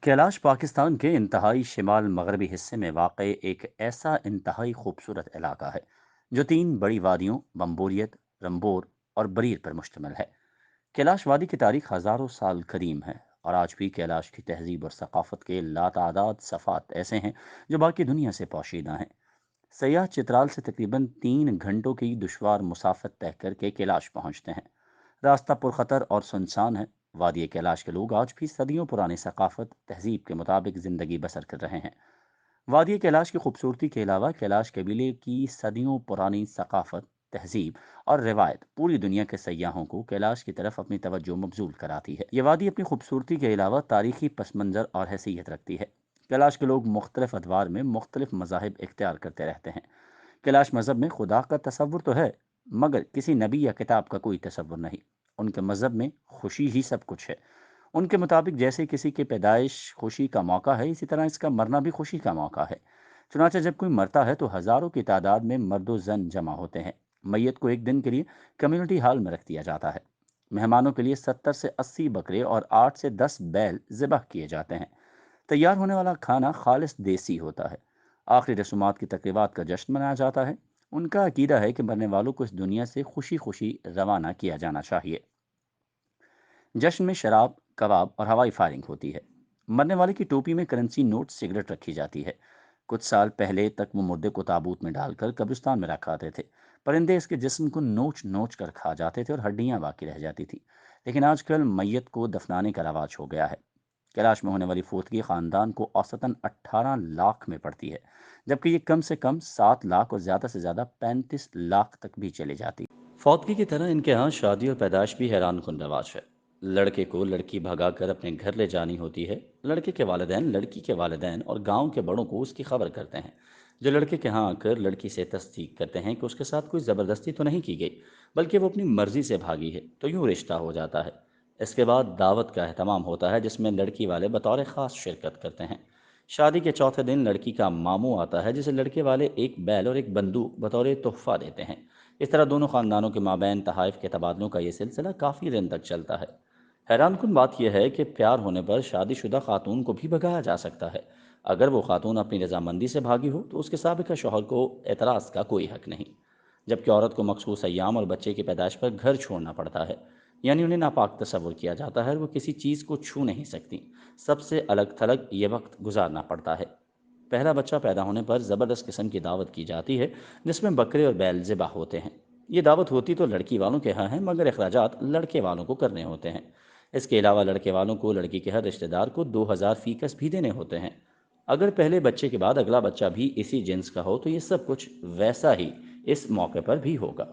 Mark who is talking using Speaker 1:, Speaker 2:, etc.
Speaker 1: कैलाश पाकिस्तान के इंतहाई शिमाल मगरबी हिस्से में वाक़ एक ऐसा इंतहाई खूबसूरत इलाका है जो तीन बड़ी वादियों बम्बोरियत, रंबोर और बरीर पर मुश्तमिल है। कैलाश वादी की तारीख हज़ारों साल करीम है और आज भी कैलाश की तहजीब और सकाफ़त के लातादाद सफ़ात ऐसे हैं जो बाकी दुनिया से पोशीदा हैं। सयाह चित्राल से तकरीबन 3 घंटों की दुशवार मुसाफत तय करके कैलाश पहुंचते हैं। रास्ता पुरखतर और सुनसान है। वादी कैलाश के लोग आज भी सदियों पुरानी सकाफत तहजीब के मुताबिक ज़िंदगी बसर कर रहे हैं। वादी कैलाश की खूबसूरती के अलावा कैलाश कबीले की सदियों पुरानी सकाफत, तहजीब और रिवायत पूरी दुनिया के सयाहों को कैलाश की तरफ अपनी तवज्जो मबजूल कराती है। ये वादी अपनी खूबसूरती के अलावा तारीखी पस मंज़र और हैसियत रखती है। कैलाश के लोग मुख्तलिफ अदवार में मुख्तलिफ मज़ाहिब इख्तियार करते रहते हैं। कैलाश मज़हब में खुदा का तसव्वुर तो है, मगर किसी नबी या किताब का कोई तसव्वुर नहीं। उनके मज़हब में खुशी ही सब कुछ है। उनके मुताबिक जैसे किसी की पैदाइश खुशी का मौका है, इसी तरह इसका मरना भी खुशी का मौका है। चुनांचे जब कोई मरता है तो हज़ारों की तादाद में मर्द व जन जमा होते हैं। मैयत को एक दिन के लिए कम्युनिटी हॉल में रख दिया जाता है। मेहमानों के लिए 70 से 80 बकरे और 8 से 10 बैल ज़िबह किए जाते हैं। तैयार होने वाला खाना खालिस देसी होता है। आखिरी रसूमात की तकरीबात का जश्न मनाया जाता है। उनका अकीदा है कि मरने वालों को इस दुनिया से खुशी खुशी रवाना किया जाना चाहिए। जश्न में शराब, कबाब और हवाई फायरिंग होती है। मरने वाले की टोपी में करेंसी नोट, सिगरेट रखी जाती है। कुछ साल पहले तक वो मुर्दे को ताबूत में डालकर कब्रिस्तान में रखाते थे। परिंदे इसके जिस्म को नोच नोच कर खा जाते थे और हड्डियां बाकी रह जाती थी। लेकिन आजकल मैयत को दफनाने का रवाज हो गया है। कैलाश में होने वाली फौतगी खानदान को औसतन 18 लाख में पड़ती है, जबकि ये कम से कम 7 लाख और ज़्यादा से ज़्यादा 35 लाख तक भी चली जाती। फौतगी की तरह इनके यहाँ शादी और पैदाश भी हैरान कुन रवाज है। लड़के को लड़की भगाकर अपने घर ले जानी होती है। लड़के के वालिदैन लड़की के वालिदैन और गांव के बड़ों को उसकी खबर करते हैं, जो लड़के के यहाँ आकर लड़की से तस्दीक करते हैं कि उसके साथ कोई ज़बरदस्ती तो नहीं की गई, बल्कि वो अपनी मर्जी से भागी है। तो यूँ रिश्ता हो जाता है। इसके बाद दावत का अहतमाम होता है, जिसमें लड़की वाले बतौर ख़ास शिरकत करते हैं। शादी के चौथे दिन लड़की का मामू आता है, जिसे लड़के वाले एक बैल और एक बंदूक बतौर तोहफा देते हैं। इस तरह दोनों ख़ानदानों के माबैन तहाइफ के तबादलों का ये सिलसिला काफ़ी दिन तक चलता है। हैरान कुन बात यह है कि प्यार होने पर शादीशुदा खातून को भी भगाया जा सकता है। अगर वो खातून अपनी रजामंदी से भागी हो तो उसके साबिका शौहर को एतराज़ का कोई हक नहीं। जबकि औरत को मखसूस अय्याम और बच्चे की पैदाइश पर घर छोड़ना पड़ता है। यानी उन्हें नापाक तस्वुर किया जाता है और वो किसी चीज़ को छू नहीं सकती। सबसे अलग थलग ये वक्त गुजारना पड़ता है। पहला बच्चा पैदा होने पर ज़बरदस्त किस्म की दावत की जाती है, जिसमें बकरे और बैल ज़िबा होते हैं। ये दावत होती तो लड़की वालों के यहाँ है, मगर अखराजात लड़के वालों को करने होते हैं। इसके अलावा लड़के वालों को लड़की के हर रिश्तेदार को 2000 फीकस भी देने होते हैं। अगर पहले बच्चे के बाद अगला बच्चा भी इसी जिन्स का हो तो ये सब कुछ वैसा ही इस मौके पर भी होगा।